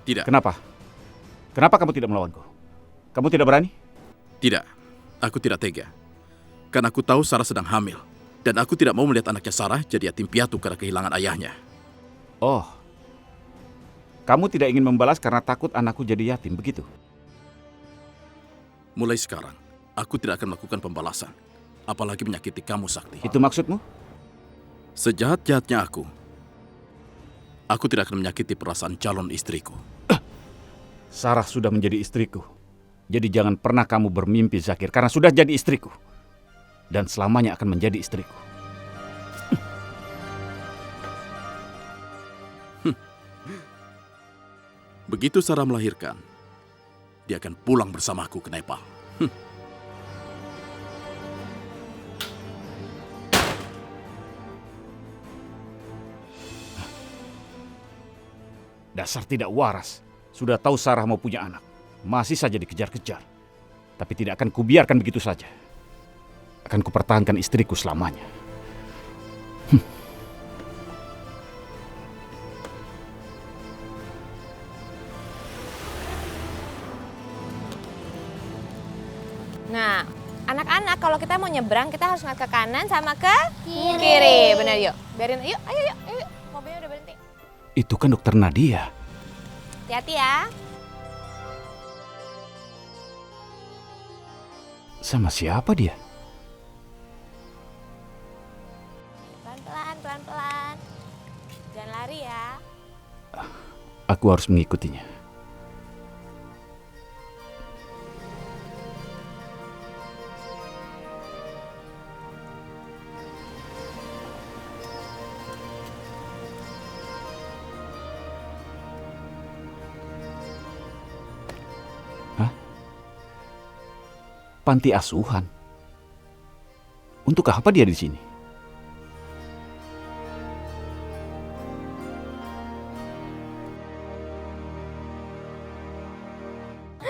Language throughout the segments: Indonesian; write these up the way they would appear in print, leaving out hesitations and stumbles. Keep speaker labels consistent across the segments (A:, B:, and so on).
A: Tidak.
B: Kenapa? Kenapa kamu tidak melawanku? Kamu tidak berani?
A: Tidak. Aku tidak tega. Karena aku tahu Sarah sedang hamil. Dan aku tidak mau melihat anaknya Sarah jadi yatim piatu karena kehilangan ayahnya.
B: Oh. Kamu tidak ingin membalas karena takut anakku jadi yatim, begitu?
A: Mulai sekarang, aku tidak akan melakukan pembalasan. Apalagi menyakiti kamu, Sakti.
B: Itu maksudmu?
A: Sejahat-jahatnya aku tidak akan menyakiti perasaan calon istriku.
B: Sarah sudah menjadi istriku. Jadi jangan pernah kamu bermimpi, Zakir, karena sudah jadi istriku. Dan selamanya akan menjadi istriku.
A: Begitu Sarah melahirkan, dia akan pulang bersamaku ke Nepal.
B: Dasar tidak waras. Sudah tahu Sarah mau punya anak. Masih saja dikejar-kejar. Tapi tidak akan kubiarkan begitu saja. Akan kupertahankan istriku selamanya.
C: Nah, anak-anak kalau kita mau nyebrang kita harus ngadep ke kanan sama ke kiri. Benar yuk. Biarin yuk, ayo. Mobilnya udah berhenti.
B: Itu kan dokter Nadia.
C: Hati-hati ya.
B: Sama siapa dia?
C: Pelan-pelan. Jangan lari ya.
B: Aku harus mengikutinya. Panti asuhan. Untuk apa dia di sini?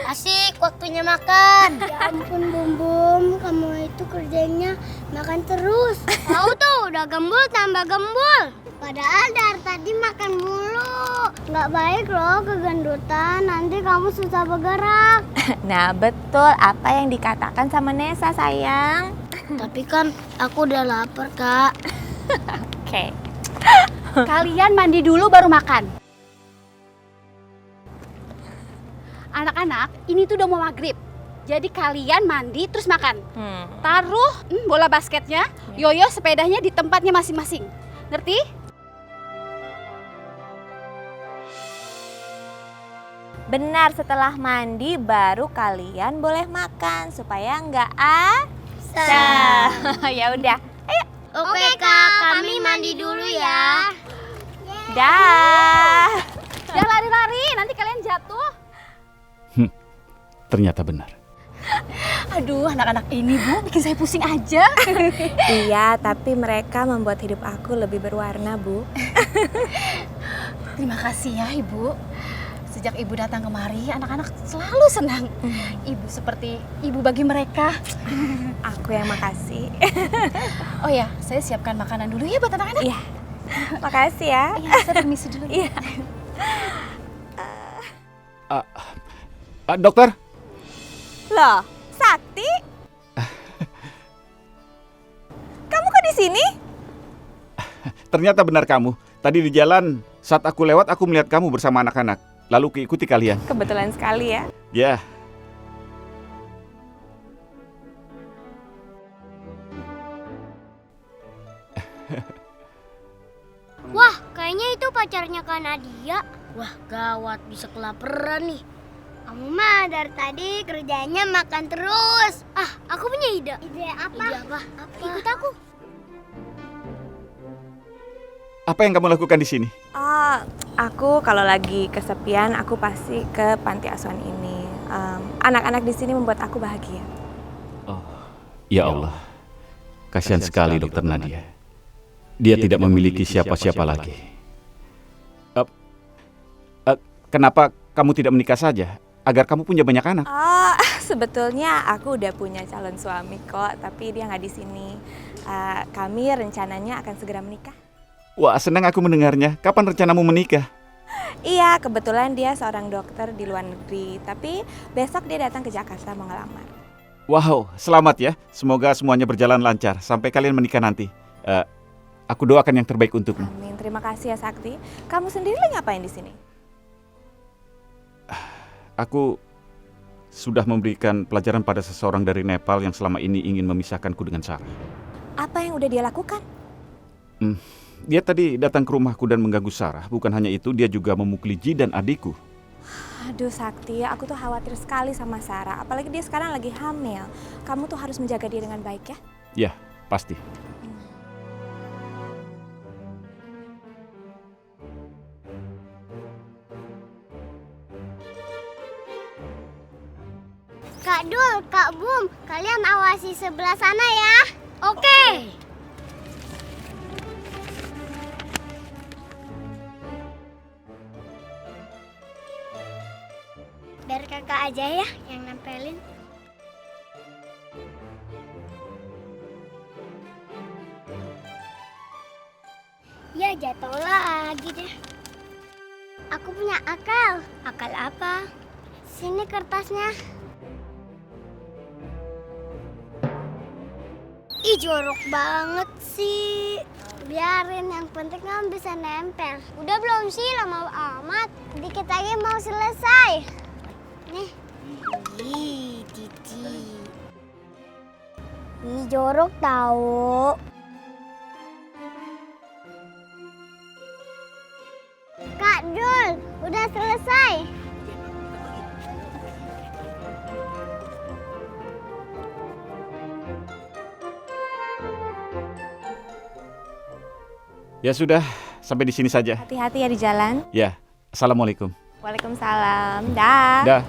D: Asik, waktunya makan. Ya ampun, Bum, kamu itu kerjanya makan terus. Tahu tuh, udah gembul tambah gembul. Padahal dari tadi makan mulu. Nggak baik loh kegendutan, nanti kamu susah bergerak.
C: Nah, betul apa yang dikatakan sama Nesa, sayang.
D: Tapi kan aku udah lapar, Kak.
C: Oke.
E: Kalian mandi dulu baru makan. Anak-anak, ini tuh udah mau maghrib. Jadi kalian mandi terus makan. Taruh bola basketnya, yoyo sepedanya di tempatnya masing-masing. Ngerti?
C: Benar, setelah mandi baru kalian boleh makan supaya nggak ya udah. Ayo.
D: Oke, Kak, kami mandi dulu ya.
C: Dah.
E: Jangan lari-lari, nanti kalian jatuh.
B: Ternyata benar.
E: Aduh, anak-anak ini, Bu, bikin saya pusing aja.
C: Iya, tapi mereka membuat hidup aku lebih berwarna, Bu.
E: Terima kasih ya, Ibu. Sejak Ibu datang kemari, anak-anak selalu senang. Ibu seperti ibu bagi mereka.
C: Aku yang makasih.
E: Oh ya, saya siapkan makanan dulu ya buat anak-anak.
C: Iya. Makasih ya.
E: Iya, saya permisi dulu.
C: Iya.
B: Dokter?
C: Loh, Sakti? Kamu kok di sini?
B: Ternyata benar kamu. Tadi di jalan, saat aku lewat, aku melihat kamu bersama anak-anak. Lalu keikuti kalian.
C: Kebetulan sekali ya.
B: Ya.
D: Wah, kayaknya itu pacarnya Kak Nadia. Wah, gawat, bisa kelaparan nih. Kamu mah dari tadi kerjanya makan terus. Ah, aku punya ide. Ide apa? Ide apa? Ikut aku.
B: Apa yang kamu lakukan di sini?
C: Oh, aku kalau lagi kesepian aku pasti ke panti asuhan ini. Anak-anak di sini membuat aku bahagia.
B: Oh, ya Allah. Kasihan sekali Dokter Nadia. Dia tidak memiliki siapa-siapa lagi. Kenapa kamu tidak menikah saja? Agar kamu punya banyak anak.
C: Oh, sebetulnya aku udah punya calon suami kok, tapi dia nggak di sini. Kami rencananya akan segera menikah.
B: Wah, senang aku mendengarnya. Kapan rencanamu menikah?
C: Iya, kebetulan dia seorang dokter di luar negeri. Tapi besok dia datang ke Jakarta mau ngelamar.
B: Wow, selamat ya. Semoga semuanya berjalan lancar sampai kalian menikah nanti. Aku doakan yang terbaik untukmu.
C: Amin, terima kasih ya Sakti. Kamu sendiri lagi ngapain di sini?
B: Aku sudah memberikan pelajaran pada seseorang dari Nepal yang selama ini ingin memisahkanku dengan Sarah.
C: Apa yang udah dia lakukan?
B: Dia tadi datang ke rumahku dan mengganggu Sarah. Bukan hanya itu, dia juga memukuli Ji dan adikku.
C: Aduh Sakti, aku tuh khawatir sekali sama Sarah. Apalagi dia sekarang lagi hamil. Kamu tuh harus menjaga dia dengan baik ya.
B: Ya, pasti.
D: Kak Dul, Kak Bum, kalian awasi sebelah sana ya. Oke. Biar kakak aja ya yang nempelin. Ya jatuh lagi deh. Aku punya akal. Akal apa? Sini kertasnya. Ih jorok banget sih. Biarin, yang penting kamu bisa nempel. Udah belum sih, lama amat. Dikit lagi mau selesai. Nih. Ih, Cici. Ih jorok tahu. Kak Dul, udah selesai.
B: Ya sudah, sampai di sini saja.
C: Hati-hati ya di jalan.
B: Ya, assalamualaikum.
C: Waalaikumsalam. Dah.
B: Dah.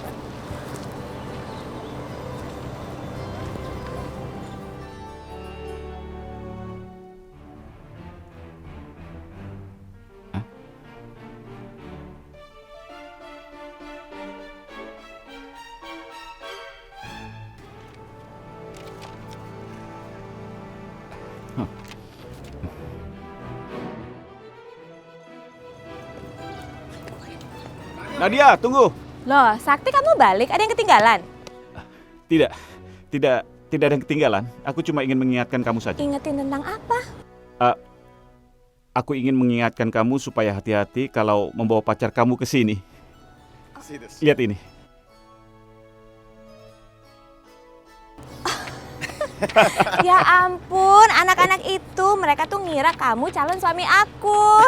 B: Nadia, tunggu.
C: Loh, Sakti kamu balik? Ada yang ketinggalan?
B: Tidak ada yang ketinggalan. Aku cuma ingin mengingatkan kamu saja.
C: Ingetin tentang apa?
B: Aku ingin mengingatkan kamu supaya hati-hati kalau membawa pacar kamu ke sini. Lihat ini.
C: Ya ampun, anak-anak itu mereka tuh ngira kamu calon suami aku.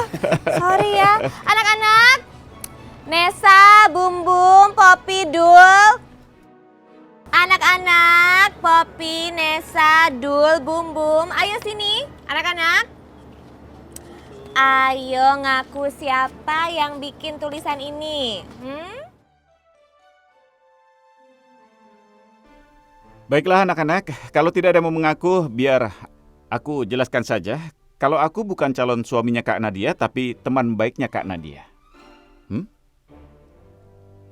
C: Sorry ya. Anak-anak, Nesa, Bum Bum, Poppy, Dul. Anak-anak, Poppy, Nesa, Dul, Bum Bum. Ayo sini, anak-anak. Ayo ngaku siapa yang bikin tulisan ini.
B: Baiklah anak-anak, kalau tidak ada yang mau mengaku, biar aku jelaskan saja. Kalau aku bukan calon suaminya Kak Nadia, tapi teman baiknya Kak Nadia.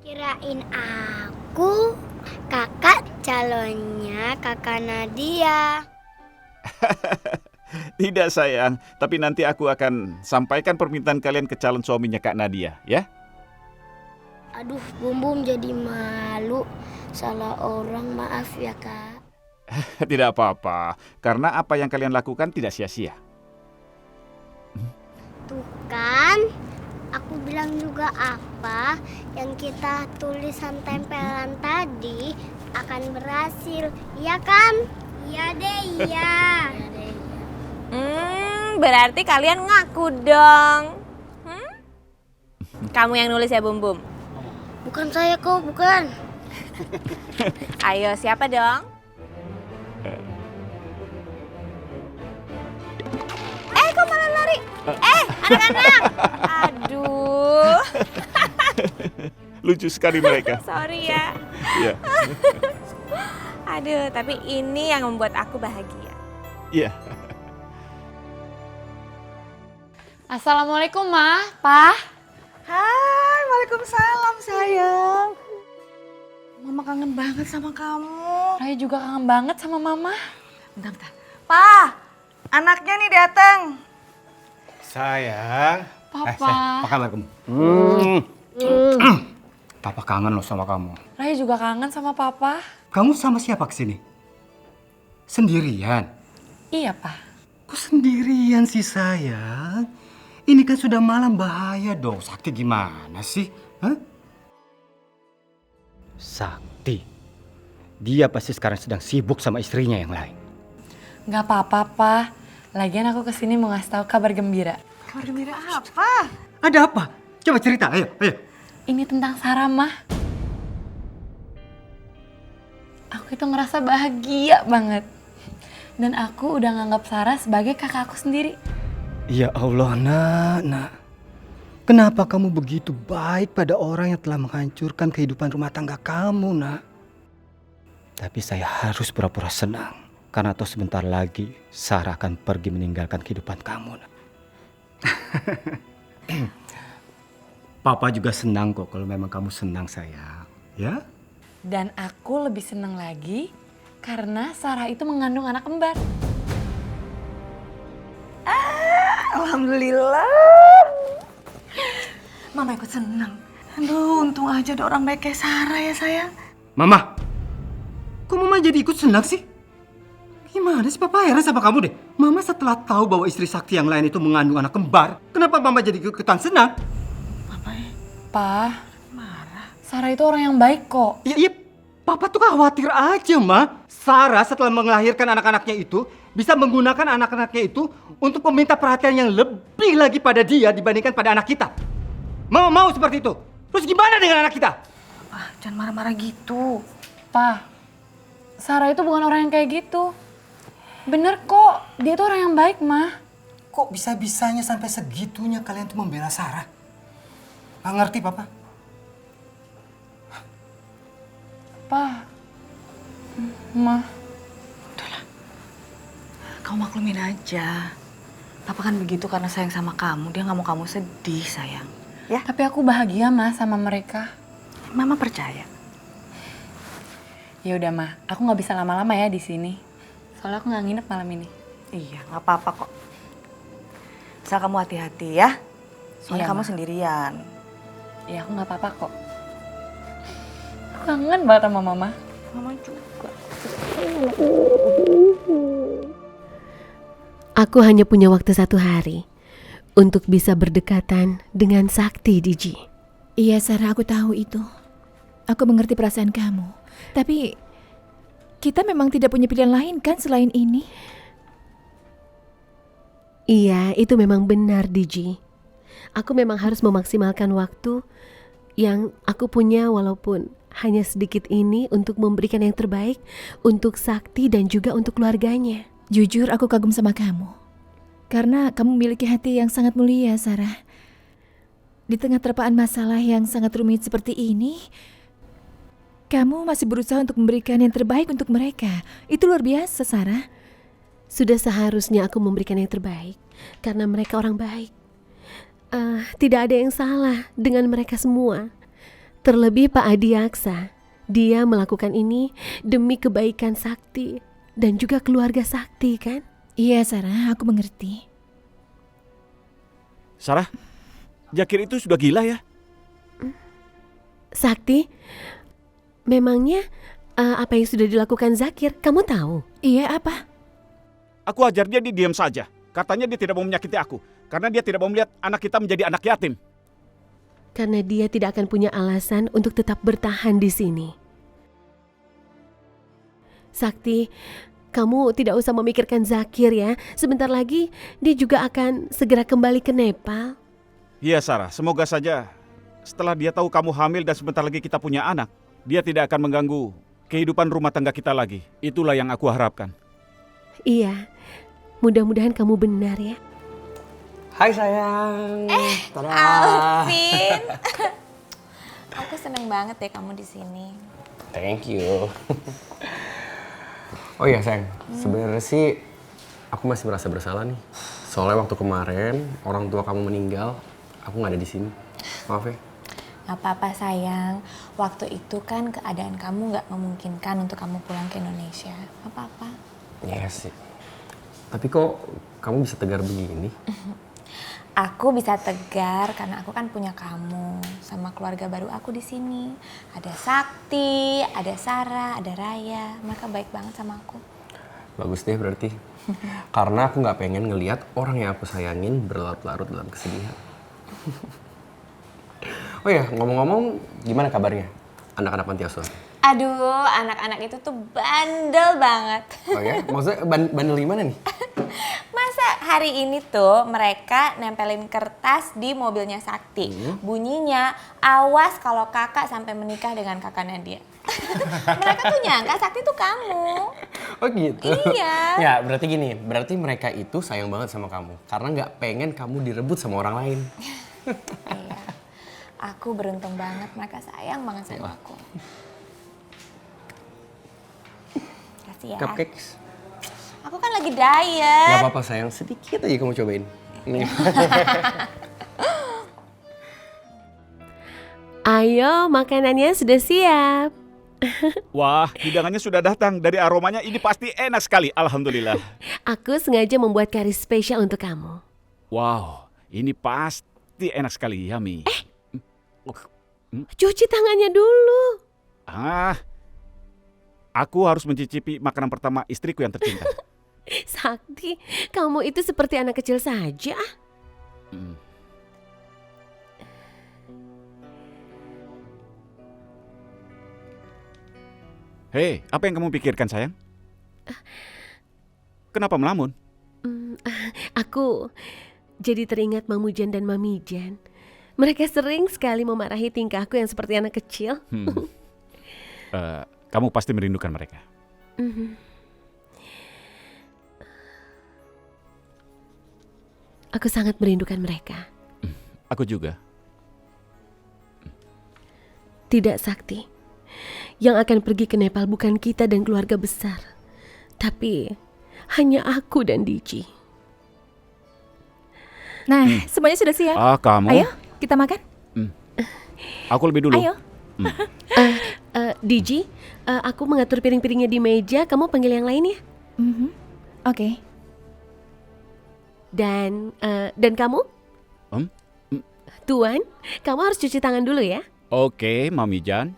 D: Kirain aku kakak calonnya kakak Nadia.
B: Tidak sayang, tapi nanti aku akan sampaikan permintaan kalian ke calon suaminya Kak Nadia, ya?
D: Aduh, Bum Bum jadi malu. Salah orang, maaf ya kak.
B: Tidak apa-apa, karena apa yang kalian lakukan tidak sia-sia.
D: Tuh kan, aku bilang juga apa yang kita tulisan tempelan tadi akan berhasil, iya kan? Iya deh, iya.
C: Berarti kalian ngaku dong. Kamu yang nulis ya, Bum Bum?
D: Bukan saya kok, bukan.
C: Ayo, siapa dong? Kok malah lari? Anak-anak! Aduh.
B: Lucu sekali mereka.
C: Sorry ya.
B: Iya.
C: Aduh, tapi ini yang membuat aku bahagia.
B: Iya.
F: Assalamualaikum, Ma. Pa.
G: Hai, waalaikumsalam sayang. Mama kangen banget sama kamu.
F: Raya juga kangen banget sama Mama.
G: Bentar. Pa, anaknya nih datang.
H: Sayang.
F: Pa, Papa.
H: Apa kabar kamu? Papa kangen loh sama kamu.
F: Raya juga kangen sama Papa.
H: Kamu sama siapa kesini? Sendirian?
F: Iya, Pak.
H: Kok sendirian sih sayang? Ini kan sudah malam, bahaya dong. Sakti gimana sih? Hah? Sakti? Dia pasti sekarang sedang sibuk sama istrinya yang lain.
F: Nggak apa-apa, Pak. Lagian aku kesini mau ngasih tahu kabar gembira.
G: Kabar gembira apa?
H: Ada apa? Coba cerita, ayo.
F: Ini tentang Sarah, Mah. Aku itu ngerasa bahagia banget. Dan aku udah nganggap Sarah sebagai kakak aku sendiri.
H: Ya Allah, nak. Kenapa kamu begitu baik pada orang yang telah menghancurkan kehidupan rumah tangga kamu, nak? Tapi saya harus pura-pura senang. Karena toh sebentar lagi Sarah akan pergi meninggalkan kehidupan kamu, nak. Papa juga senang kok kalau memang kamu senang, sayang. Ya?
F: Dan aku lebih senang lagi karena Sarah itu mengandung anak kembar.
G: Alhamdulillah. Mama ikut senang. Aduh, untung aja ada orang baik kayak Sarah ya sayang.
H: Mama, kok Mama jadi ikut senang sih? Gimana sih, Papa heran sama kamu deh. Mama setelah tahu bahwa istri Sakti yang lain itu mengandung anak kembar, kenapa Mama jadi ikutan senang?
F: Pa, Sarah itu orang yang baik kok.
H: Iya, Papa tuh khawatir aja, Ma. Sarah setelah melahirkan anak-anaknya itu bisa menggunakan anak-anaknya itu untuk meminta perhatian yang lebih lagi pada dia dibandingkan pada anak kita. Mama mau seperti itu. Terus gimana dengan anak kita?
G: Papa, jangan marah-marah gitu.
F: Pa, Sarah itu bukan orang yang kayak gitu. Bener kok, dia tuh orang yang baik, Ma.
H: Kok bisa-bisanya sampai segitunya kalian tuh membela Sarah? Nggak ngerti, Papa.
F: Pa, Ma.
G: Udahlah, kamu maklumin aja. Papa kan begitu karena sayang sama kamu. Dia nggak mau kamu sedih, sayang. Ya?
F: Tapi aku bahagia, Ma, sama mereka.
G: Mama percaya.
F: Ya udah, Ma. Aku nggak bisa lama-lama ya di sini. Soalnya aku nggak nginep malam ini.
G: Iya, nggak apa-apa kok. Asal kamu hati-hati ya. Soalnya
F: Iya,
G: kamu
F: Ma.
G: sendirian.
F: Ya aku nggak apa-apa kok. Aku kangen banget sama Mama.
G: Mama juga.
I: Aku hanya punya waktu 1 hari untuk bisa berdekatan dengan Sakti, Diji.
J: Iya, Sarah, aku tahu itu. Aku mengerti perasaan kamu. Tapi kita memang tidak punya pilihan lain kan selain ini?
I: Iya, itu memang benar, Diji. Aku memang harus memaksimalkan waktu yang aku punya walaupun hanya sedikit ini untuk memberikan yang terbaik untuk Sakti dan juga untuk keluarganya.
J: Jujur, aku kagum sama kamu. Karena kamu memiliki hati yang sangat mulia, Sarah. Di tengah terpaan masalah yang sangat rumit seperti ini, kamu masih berusaha untuk memberikan yang terbaik untuk mereka. Itu luar biasa, Sarah.
I: Sudah seharusnya aku memberikan yang terbaik karena mereka orang baik. Tidak ada yang salah dengan mereka semua. Terlebih Pak Adi Aksa. Dia melakukan ini demi kebaikan Sakti dan juga keluarga Sakti, kan?
J: Iya, Sarah, aku mengerti.
B: Sarah, Zakir itu sudah gila ya?
I: Sakti, memangnya apa yang sudah dilakukan Zakir, kamu tahu?
J: Iya, apa?
B: Aku ajar dia diam saja. Katanya dia tidak mau menyakiti aku. Karena dia tidak mau melihat anak kita menjadi anak yatim.
I: Karena dia tidak akan punya alasan untuk tetap bertahan di sini. Sakti, kamu tidak usah memikirkan Zakir ya. Sebentar lagi dia juga akan segera kembali ke Nepal.
B: Iya Sarah, semoga saja setelah dia tahu kamu hamil dan sebentar lagi kita punya anak, dia tidak akan mengganggu kehidupan rumah tangga kita lagi. Itulah yang aku harapkan.
I: Iya, mudah-mudahan kamu benar ya.
K: Hai sayang.
C: Alvin. Aku seneng banget deh kamu di sini.
K: Thank you. Oh iya sayang, sebenarnya sih aku masih merasa bersalah nih. Soalnya waktu kemarin orang tua kamu meninggal, aku nggak ada di sini. Maaf ya.
C: Gak apa-apa sayang. Waktu itu kan keadaan kamu nggak memungkinkan untuk kamu pulang ke Indonesia. Gak apa-apa.
K: Iya sih. Tapi kok kamu bisa tegar begini?
C: Aku bisa tegar karena aku kan punya kamu sama keluarga baru aku di sini. Ada Sakti, ada Sarah, ada Raya. Mereka baik banget sama aku.
K: Bagus deh berarti. Karena aku nggak pengen ngelihat orang yang aku sayangin berlarut-larut dalam kesedihan. Oh ya, ngomong-ngomong, gimana kabarnya anak-anak panti asuhan?
C: Aduh, anak-anak itu tuh bandel banget.
K: Oh ya, maksudnya bandel gimana nih?
C: Masa hari ini tuh mereka nempelin kertas di mobilnya Sakti. Bunyinya, awas kalau kakak sampai menikah dengan kakaknya dia. Mereka tuh nyangka Sakti tuh kamu.
K: Oh gitu?
C: Iya.
K: Ya berarti gini, berarti mereka itu sayang banget sama kamu. Karena nggak pengen kamu direbut sama orang lain.
C: Iya. Aku beruntung banget, mereka sayang banget sama aku. Kasih ya.
K: Cupcakes.
C: Aku kan lagi diet.
K: Gak apa-apa sayang, sedikit aja kamu cobain. Nih.
I: Ayo, makanannya sudah siap.
B: Wah, hidangannya sudah datang. Dari aromanya ini pasti enak sekali, alhamdulillah.
I: Aku sengaja membuat kari spesial untuk kamu.
B: Wow, ini pasti enak sekali, yummy.
I: Cuci tangannya dulu.
B: Aku harus mencicipi makanan pertama istriku yang tercinta.
I: Sakti, kamu itu seperti anak kecil saja.
B: Hei, apa yang kamu pikirkan, sayang? Kenapa melamun?
I: Aku jadi teringat Mamu Jan dan Mami Jan. Mereka sering sekali memarahi tingkahku yang seperti anak kecil.
B: Kamu pasti merindukan mereka.
I: Aku sangat merindukan mereka.
B: Aku juga.
I: Tidak, Sakti. Yang akan pergi ke Nepal bukan kita dan keluarga besar. Tapi hanya aku dan Diji.
J: Nah, semuanya sudah siap.
B: Kamu?
J: Ayo, kita makan.
B: Aku lebih dulu.
J: Ayo.
I: Diji, aku mengatur piring-piringnya di meja. Kamu panggil yang lain ya?
J: Oke.
I: Dan kamu? Tuan, kamu harus cuci tangan dulu ya.
B: Oke, Mami Jan.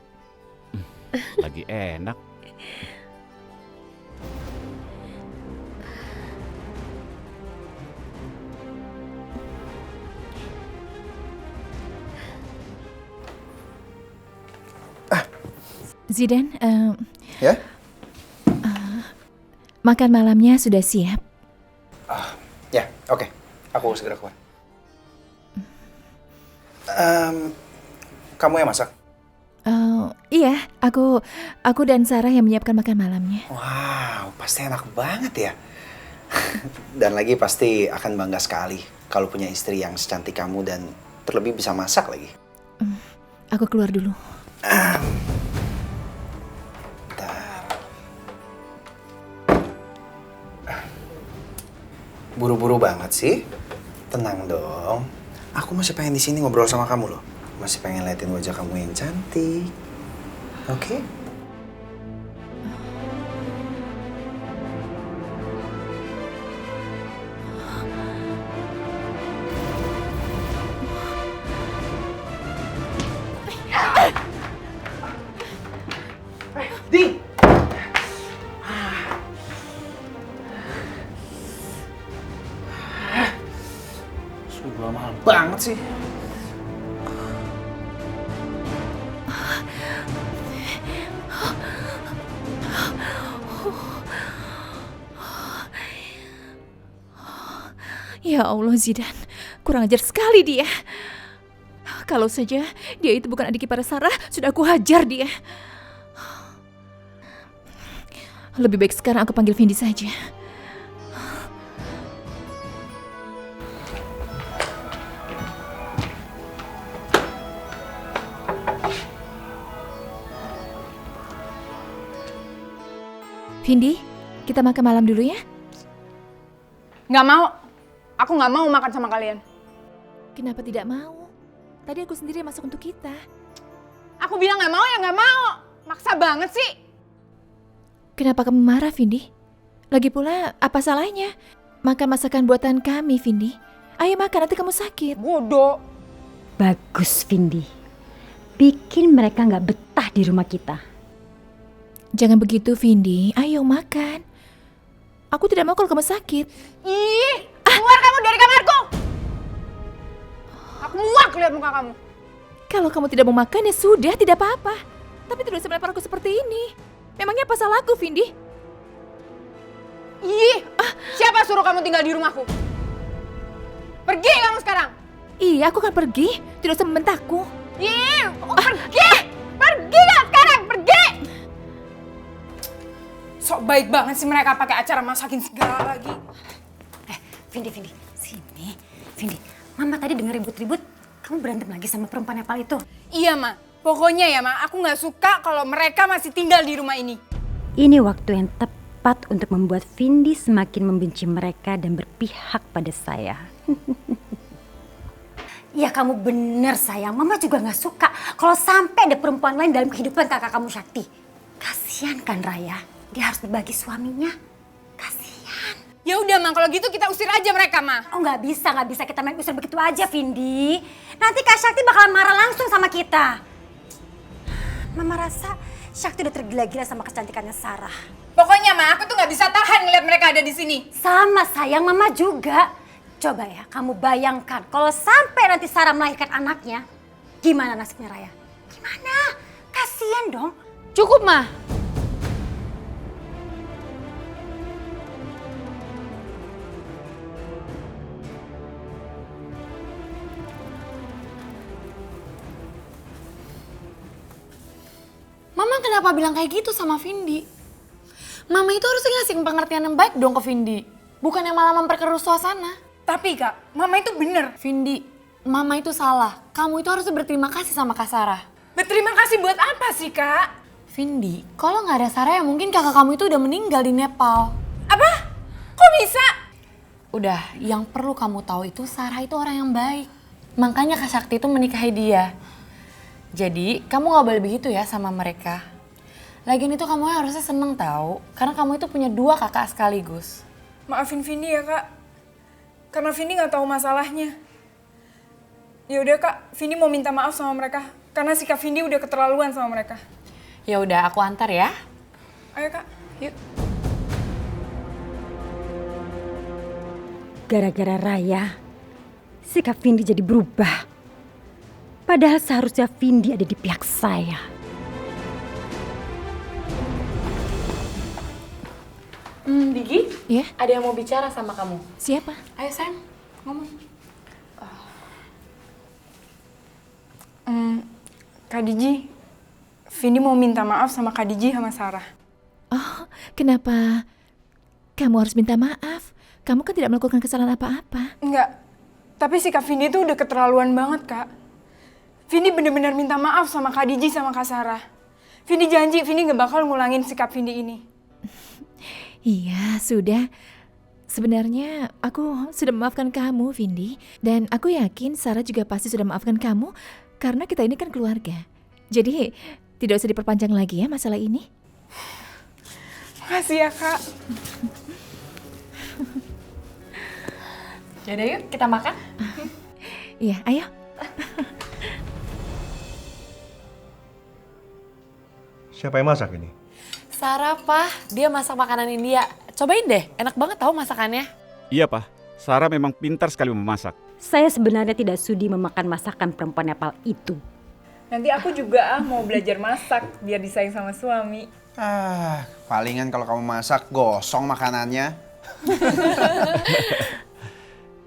B: Lagi enak.
J: Zidan,
L: Ya?
J: Makan malamnya sudah siap.
L: Ya, oke. Aku segera keluar. Kamu yang masak?
J: Iya, aku dan Sarah yang menyiapkan makan malamnya.
L: Wow, pasti enak banget ya. Dan lagi pasti akan bangga sekali kalau punya istri yang secantik kamu dan terlebih bisa masak lagi.
J: Aku keluar dulu.
L: Buru-buru banget sih. Tenang dong. Aku masih pengen di sini ngobrol sama kamu loh. Masih pengen liatin wajah kamu yang cantik. Oke? Di! Sudah mahal banget sih.
J: Ya Allah Zidan, kurang ajar sekali dia. Kalau saja dia itu bukan adik ipar Sarah, sudah aku hajar dia. Lebih baik sekarang aku panggil Vindi saja. Vindi, kita makan malam dulu ya?
M: Nggak mau. Aku nggak mau makan sama kalian.
J: Kenapa tidak mau? Tadi aku sendiri masak untuk kita.
M: Aku bilang nggak mau ya nggak mau. Maksa banget sih.
J: Kenapa kamu marah, Vindi? Lagi pula, apa salahnya? Makan masakan buatan kami, Vindi. Ayo makan, nanti kamu sakit.
M: Bodoh.
N: Bagus, Vindi. Bikin mereka nggak betah di rumah kita.
J: Jangan begitu, Vindi. Ayo makan. Aku tidak mau kalau kamu sakit.
M: Ih, keluar kamu dari kamarku. Aku muak lihat muka kamu.
J: Kalau kamu tidak mau makan ya sudah, tidak apa-apa. Tapi tidak usah melempar aku seperti ini. Memangnya apa salahku, Vindi?
M: Ih, siapa suruh kamu tinggal di rumahku? Pergi kamu sekarang.
J: Iya, aku akan pergi. Tidak usah membentakku.
M: Ih, pergi! Pergi nggak sekarang? Pergi! Sok baik banget sih mereka pakai acara masakin segala lagi.
N: Vindi, sini. Vindi, Mama tadi dengar ribut-ribut. Kamu berantem lagi sama perempuan Nepal itu?
M: Iya, Ma. Pokoknya ya, Ma, aku nggak suka kalau mereka masih tinggal di rumah ini.
N: Ini waktu yang tepat untuk membuat Vindi semakin membenci mereka dan berpihak pada saya. Ya kamu bener sayang, Mama juga gak suka kalau sampai ada perempuan lain dalam kehidupan kakak kamu Sakti. Kasian kan Raya, dia harus berbagi suaminya. Kasian.
M: Ya udah Ma, kalau gitu kita usir aja mereka Ma.
N: Oh gak bisa kita main usir begitu aja Vindi. Nanti Kak Sakti bakalan marah langsung sama kita. Mama rasa Sakti udah tergila-gila sama kecantikannya Sarah.
M: Pokoknya Ma, aku tuh gak bisa tahan ngeliat mereka ada di sini.
N: Sama sayang, Mama juga. Coba ya, kamu bayangkan kalau sampai nanti Sarah melahirkan anaknya, gimana nasibnya Raya? Gimana? Kasian dong.
F: Cukup, Ma. Mama kenapa bilang kayak gitu sama Vindi? Mama itu harusnya ngasih pengertian yang baik dong ke Vindi. Bukan yang malah memperkeruh suasana.
M: Tapi Kak, Mama itu bener.
F: Vindi, Mama itu salah. Kamu itu harusnya berterima kasih sama Kak Sarah.
M: Berterima kasih buat apa sih Kak?
F: Vindi, kalau nggak ada Sarah ya mungkin kakak kamu itu udah meninggal di Nepal.
M: Apa? Kok bisa?
F: Udah, yang perlu kamu tahu itu Sarah itu orang yang baik. Makanya Kak Sakti itu menikahi dia. Jadi, kamu nggak boleh begitu ya sama mereka. Lagian itu kamu harusnya seneng tahu, karena kamu itu punya 2 kakak sekaligus.
M: Maafin Vindi ya Kak. Karena Vindi nggak tahu masalahnya. Ya udah Kak, Vindi mau minta maaf sama mereka karena sikap Vindi udah keterlaluan sama mereka.
F: Ya udah, aku antar ya.
M: Ayo Kak, yuk.
N: Gara-gara Raya, sikap Vindi jadi berubah. Padahal seharusnya Vindi ada di pihak saya.
F: Digi?
J: Iya?
F: Ada yang mau bicara sama kamu.
J: Siapa?
F: Ayo sayang, ngomong.
M: Kak Diji, Vindi mau minta maaf sama Kak Diji sama Sarah.
J: Oh, kenapa kamu harus minta maaf? Kamu kan tidak melakukan kesalahan apa-apa.
M: Enggak, tapi sikap Vindi itu udah keterlaluan banget Kak. Vindi bener-bener minta maaf sama Kak Diji sama Kak Sarah. Vindi janji Vindi gak bakal ngulangin sikap Vindi ini.
J: Iya, sudah. Sebenarnya aku sudah memaafkan kamu, Vindi. Dan aku yakin Sarah juga pasti sudah memaafkan kamu karena kita ini kan keluarga. Jadi tidak usah diperpanjang lagi ya masalah ini.
M: Makasih ya Kak.
F: Yaudah yuk, kita makan.
J: Iya, ayo.
O: Siapa yang masak ini?
F: Sarah, Pak. Dia masak makanan India. Cobain deh, enak banget tahu masakannya.
B: Iya, Pak. Sarah memang pintar sekali memasak.
N: Saya sebenarnya tidak sudi memakan masakan perempuan Nepal itu.
M: Nanti aku juga mau belajar masak biar disayang sama suami.
L: Palingan kalau kamu masak gosong makanannya.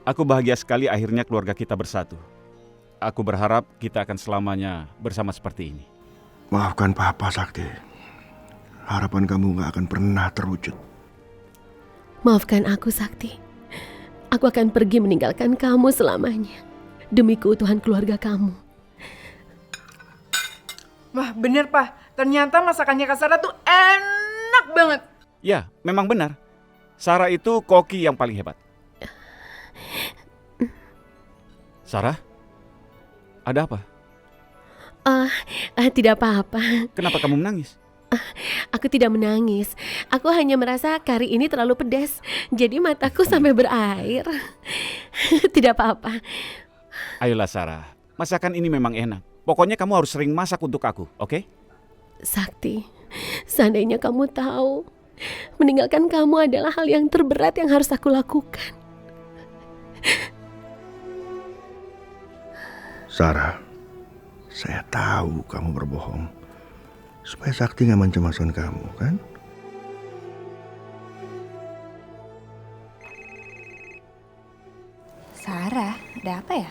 B: Aku bahagia sekali akhirnya keluarga kita bersatu. Aku berharap kita akan selamanya bersama seperti ini.
O: Maafkan Papa, Sakti. Harapan kamu gak akan pernah terwujud.
I: Maafkan aku, Sakti. Aku akan pergi meninggalkan kamu selamanya. Demi keutuhan keluarga kamu.
M: Wah bener Pak, ternyata masakannya Kak Sarah tuh enak banget.
B: Ya, memang benar. Sarah itu koki yang paling hebat. Sarah? Ada apa?
I: Tidak apa-apa.
B: Kenapa kamu menangis?
I: Aku tidak menangis. Aku hanya merasa kari ini terlalu pedas. Jadi mataku sampai berair. Tidak apa-apa.
B: Ayolah Sarah, masakan ini memang enak. Pokoknya kamu harus sering masak untuk aku, oke?
I: Sakti, seandainya kamu tahu, meninggalkan kamu adalah hal yang terberat yang harus aku lakukan.
O: Sarah, saya tahu kamu berbohong. Supaya Sakti nggak mencemaskan kamu, kan?
C: Sarah, ada apa ya?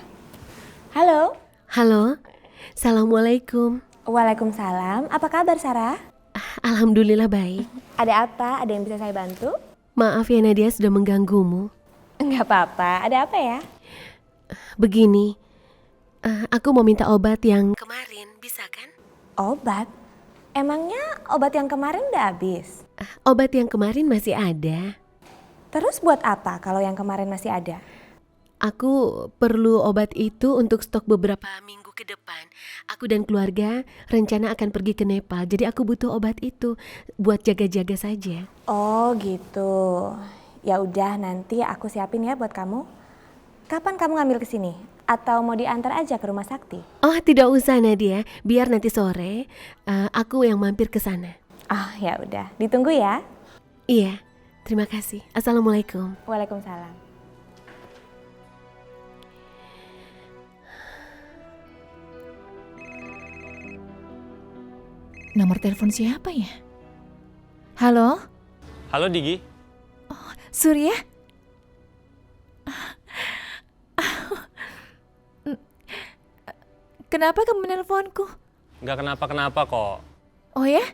C: Halo.
I: Halo, Assalamualaikum.
C: Waalaikumsalam. Apa kabar Sarah?
I: Alhamdulillah baik.
C: Ada apa? Ada yang bisa saya bantu?
I: Maaf ya Nadia sudah mengganggumu.
C: Enggak apa-apa. Ada apa ya?
I: Begini, aku mau minta obat yang kemarin, bisa kan?
C: Obat? Emangnya obat yang kemarin udah habis?
I: Obat yang kemarin masih ada.
C: Terus buat apa kalau yang kemarin masih ada?
I: Aku perlu obat itu untuk stok beberapa minggu ke depan. Aku dan keluarga rencana akan pergi ke Nepal, jadi aku butuh obat itu buat jaga-jaga saja.
C: Oh gitu. Ya udah, nanti aku siapin ya buat kamu. Kapan kamu ngambil ke sini? Atau mau diantar aja ke rumah Sakti?
I: Oh tidak usah Nadia, biar nanti sore aku yang mampir ke sana.
C: Oh ya udah, ditunggu ya.
I: Iya, terima kasih. Assalamualaikum.
C: Waalaikumsalam.
J: Nomor telepon siapa ya? Halo?
P: Halo Digi.
J: Oh, Surya? Kenapa kamu menelponku?
P: Nggak kenapa-kenapa kok.
J: Oh ya?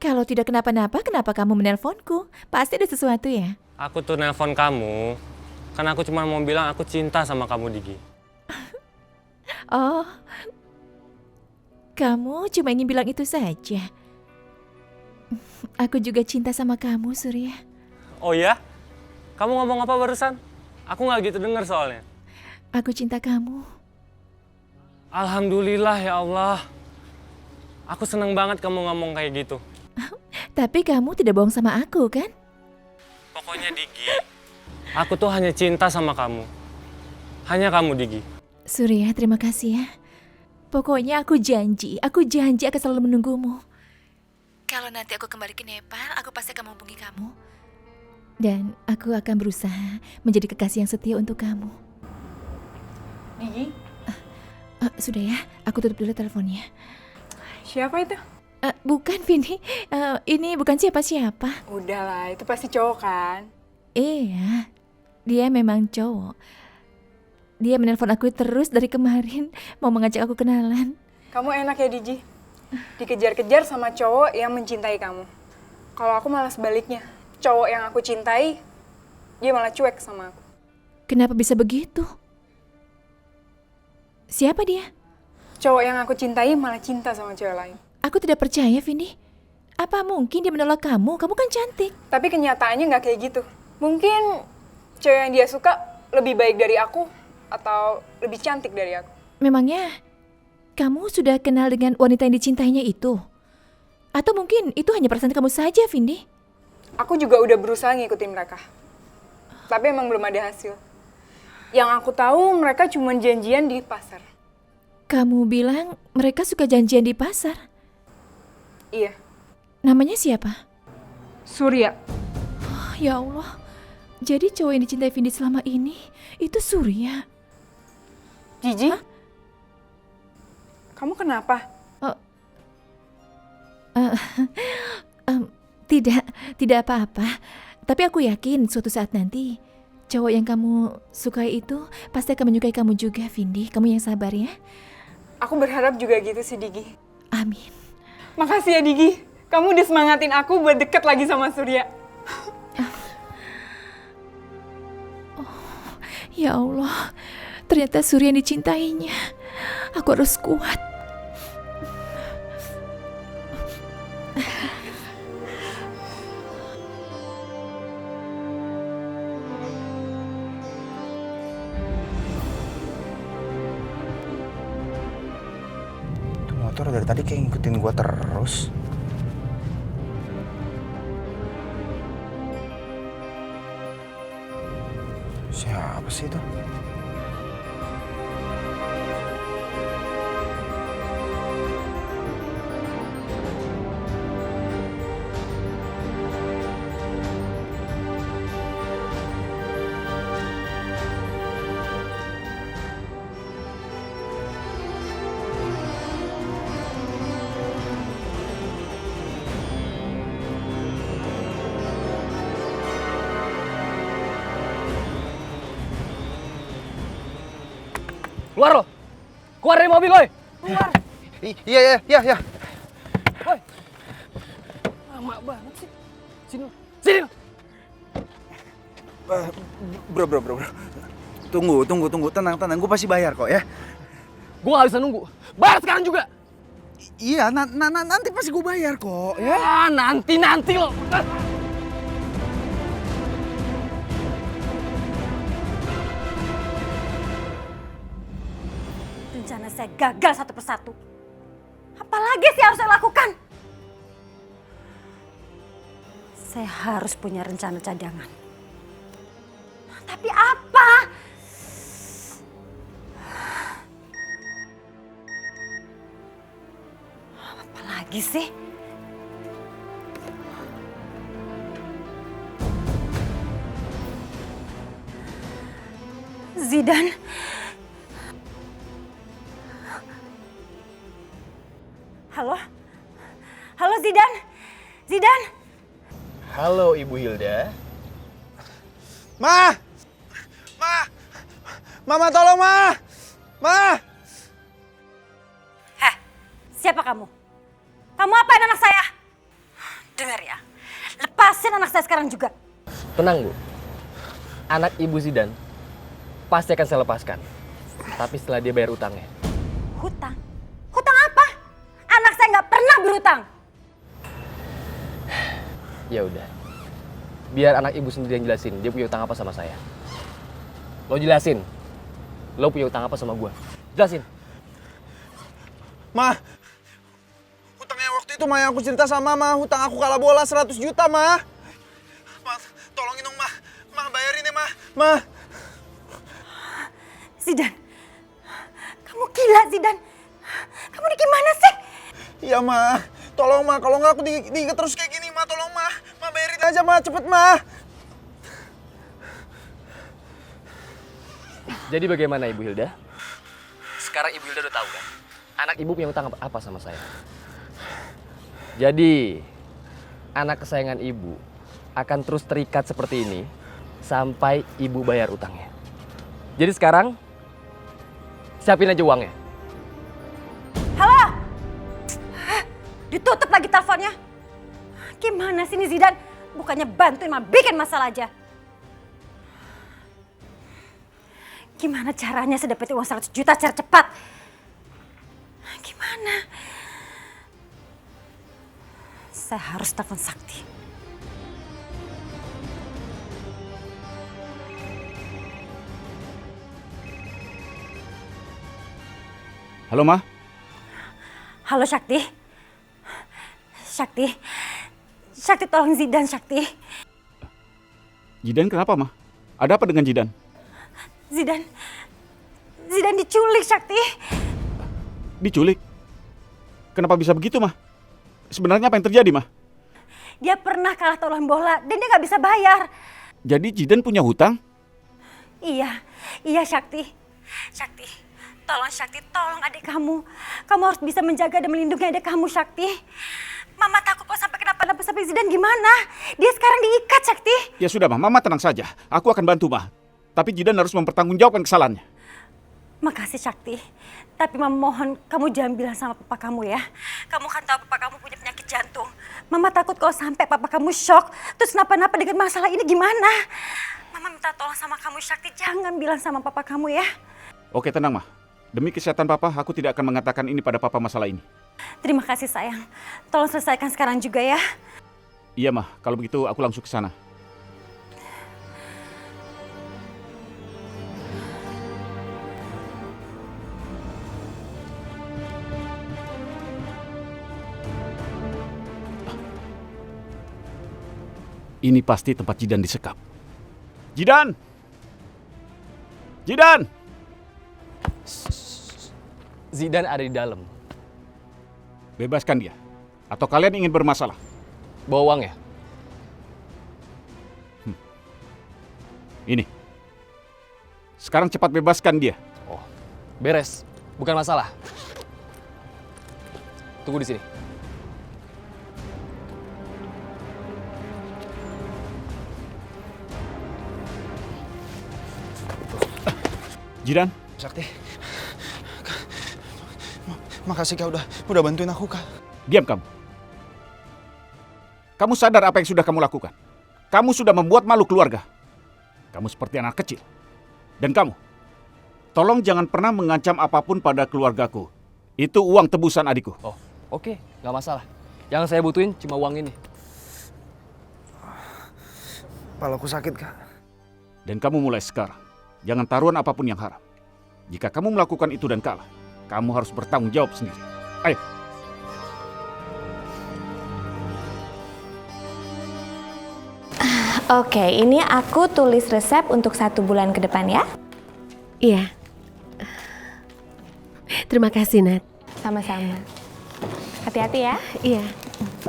J: Kalau tidak kenapa-napa, kenapa kamu menelponku? Pasti ada sesuatu ya?
P: Aku tuh nelpon kamu, karena aku cuma mau bilang aku cinta sama kamu Digi.
J: Oh, kamu cuma ingin bilang itu saja. Aku juga cinta sama kamu, Surya.
P: Oh ya? Kamu ngomong apa barusan? Aku nggak gitu dengar soalnya.
J: Aku cinta kamu.
P: Alhamdulillah ya Allah. Aku seneng banget kamu ngomong kayak gitu.
J: Tapi kamu tidak bohong sama aku, kan?
P: Pokoknya Digi, aku tuh hanya cinta sama kamu. Hanya kamu Digi.
J: Surya, terima kasih ya. Pokoknya aku janji akan selalu menunggumu. Kalau nanti aku kembali ke Nepal, aku pasti akan menghubungi kamu. Dan aku akan berusaha menjadi kekasih yang setia untuk kamu.
M: Digi?
J: Sudah ya, aku tutup dulu teleponnya.
M: Siapa itu?
J: Bukan, Vini. Ini bukan siapa-siapa.
M: Udahlah, itu pasti cowok kan?
J: Iya, dia memang cowok. Dia menelpon aku terus dari kemarin, mau mengajak aku kenalan.
M: Kamu enak ya, Digi? Dikejar-kejar sama cowok yang mencintai kamu. Kalau aku malah sebaliknya. Cowok yang aku cintai, dia malah cuek sama aku.
J: Kenapa bisa begitu? Siapa dia?
M: Cowok yang aku cintai malah cinta sama cewek lain.
J: Aku tidak percaya, Vindi. Apa mungkin dia menolak kamu? Kamu kan cantik.
M: Tapi kenyataannya nggak kayak gitu. Mungkin cewek yang dia suka lebih baik dari aku atau lebih cantik dari aku.
J: Memangnya kamu sudah kenal dengan wanita yang dicintainya itu? Atau mungkin itu hanya perasaan kamu saja, Vindi?
M: Aku juga udah berusaha ngikutin mereka. Tapi emang belum ada hasil. Yang aku tahu mereka cuma janjian di pasar.
J: Kamu bilang mereka suka janjian di pasar?
M: Iya.
J: Namanya siapa?
M: Surya.
J: Oh, ya Allah. Jadi cowok yang dicintai Vindi selama ini itu Surya.
M: Gigi? Hah? Kamu kenapa?
J: Tidak apa-apa. Tapi aku yakin suatu saat nanti cowok yang kamu sukai itu pasti akan menyukai kamu juga, Vindi. Kamu yang sabar ya.
M: Aku berharap juga gitu sih, Digi.
J: Amin.
M: Makasih ya, Digi. Kamu udah semangatin aku buat deket lagi sama Surya.
J: Oh, ya Allah. Ternyata Surya yang dicintainya. Aku harus kuat.
L: Motor dari tadi kayak ngikutin gua terus. Siapa sih itu?
K: Keluar lo! Keluar dari mobil, woi!
M: Keluar!
K: Iya.
M: Woi! Lama banget sih.
K: Sini.
L: Bro. Tunggu. Tenang. Gue pasti bayar kok ya.
K: Gue gak bisa nunggu. Bayar sekarang juga!
L: Iya, nanti pasti gue bayar kok ya.
K: Ah, nanti lo.
N: Rencana saya gagal satu persatu. Apalagi sih harus saya lakukan? Saya harus punya rencana cadangan. Tapi apa? Apa lagi sih? Zidane. Halo Zidane.
K: Halo Ibu Hilda.
L: Mama tolong Ma.
N: Siapa kamu? Kamu apain anak saya? Dengar ya, lepasin anak saya sekarang juga.
K: Tenang Bu, anak Ibu Zidane pasti akan saya lepaskan. Tapi setelah dia bayar utangnya.
N: Hutang? Hutang apa? Anak saya nggak pernah berhutang.
K: Ya udah, biar anak Ibu sendiri yang jelasin dia punya utang apa sama saya. Lo jelasin, lo punya utang apa sama gua? Jelasin.
L: Ma, hutangnya waktu itu Ma yang aku cerita sama Ma, hutang aku kalah bola 100 juta Ma. Ma, tolongin dong Ma. Ma, bayarin ya Ma.
N: Zidane, kamu gila Zidane. Kamu ini gimana sih?
L: Iya Ma, tolong Ma, kalau nggak aku diikat terus kayak gini Ma, tolong Ma. Ma bayarin aja Ma, cepet Ma.
K: Jadi bagaimana Ibu Hilda? Sekarang Ibu Hilda udah tahu kan? Anak Ibu punya utang apa sama saya? Jadi, anak kesayangan Ibu akan terus terikat seperti ini sampai Ibu bayar utangnya. Jadi sekarang, siapin aja uangnya.
N: Halo? Ditutup lagi teleponnya. Gimana sih ini Zidane? Bukannya bantuin malah bikin masalah aja. Gimana caranya saya dapetin uang 100 juta secara cepat? Gimana? Saya harus telepon Sakti.
B: Halo, Ma.
N: Halo Sakti. Sakti tolong Zidane, Sakti.
B: Zidane kenapa, Ma? Ada apa dengan Zidane?
N: Zidane diculik, Sakti.
B: Diculik? Kenapa bisa begitu, Ma? Sebenarnya apa yang terjadi, Ma?
N: Dia pernah kalah taruhan bola dan dia nggak bisa bayar.
B: Jadi Zidane punya hutang?
N: Iya Sakti. Tolong adik kamu. Kamu harus bisa menjaga dan melindungi adik kamu, Sakti. Mama takut kalau sampai kenapa-napa sampai Zidane gimana? Dia sekarang diikat, Sakti.
B: Ya sudah, Ma. Mama tenang saja. Aku akan bantu, Ma. Tapi Zidane harus mempertanggungjawabkan kesalahannya.
N: Makasih, Sakti. Tapi Mama mohon kamu jangan bilang sama papa kamu ya. Kamu kan tahu papa kamu punya penyakit jantung. Mama takut kalau sampai papa kamu shock, terus kenapa-napa dengan masalah ini gimana? Mama minta tolong sama kamu, Sakti. Jangan bilang sama papa kamu ya.
B: Oke, tenang, Ma. Demi kesehatan Papa, aku tidak akan mengatakan ini pada Papa masalah ini.
N: Terima kasih, sayang. Tolong selesaikan sekarang juga ya.
B: Iya, Ma. Kalau begitu aku langsung ke sana. Ini pasti tempat Zidane disekap. Zidane!
K: Zidane ada di dalam.
B: Bebaskan dia. Atau kalian ingin bermasalah?
K: Bawa uangnya.
B: Ini. Sekarang cepat bebaskan dia.
K: Oh, beres. Bukan masalah. Tunggu di sini.
B: Zidane?
L: Sakti. Makasih Kak udah bantuin aku Kak.
B: Diam kamu. Kamu sadar apa yang sudah kamu lakukan? Kamu sudah membuat malu keluarga. Kamu seperti anak kecil. Dan kamu, tolong jangan pernah mengancam apapun pada keluargaku. Itu uang tebusan adikku.
K: Oh, oke, nggak masalah. Yang saya butuhin cuma uang ini.
L: Kepalaku sakit Kak.
B: Dan kamu mulai sekarang, jangan taruhan apapun yang haram. Jika kamu melakukan itu dan kalah, kamu harus bertanggung jawab sendiri. Ayo.
C: Oke, ini aku tulis resep untuk 1 bulan ke depan ya.
I: Iya. Terima kasih, Nat.
C: Sama-sama. Hati-hati ya.
I: Iya.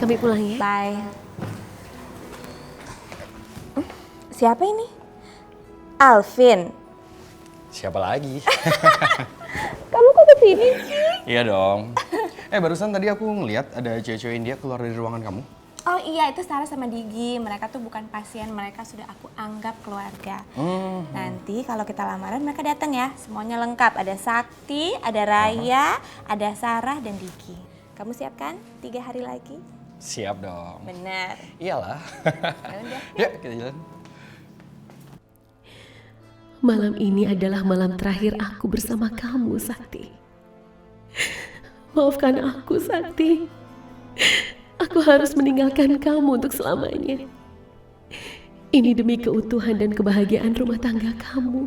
I: Kami pulang ya.
C: Bye. Siapa ini? Alvin.
L: Siapa lagi?
C: Kamu kok kesini sih?
L: Iya dong. Barusan tadi aku ngeliat ada cewek-cewek India keluar dari ruangan kamu.
C: Oh iya, itu Sarah sama Digi. Mereka tuh bukan pasien, mereka sudah aku anggap keluarga. Nanti kalau kita lamaran mereka datang ya. Semuanya lengkap. Ada Sakti, ada Raya, ada Sarah dan Digi. Kamu siap kan? 3 hari lagi?
L: Siap dong.
C: Benar.
L: Iyalah.
C: Yaudah.
L: Yuk kita jalan.
I: Malam ini adalah malam terakhir aku bersama kamu, Sakti. Maafkan aku, Sakti. Aku harus meninggalkan kamu untuk selamanya. Ini demi keutuhan dan kebahagiaan rumah tangga kamu.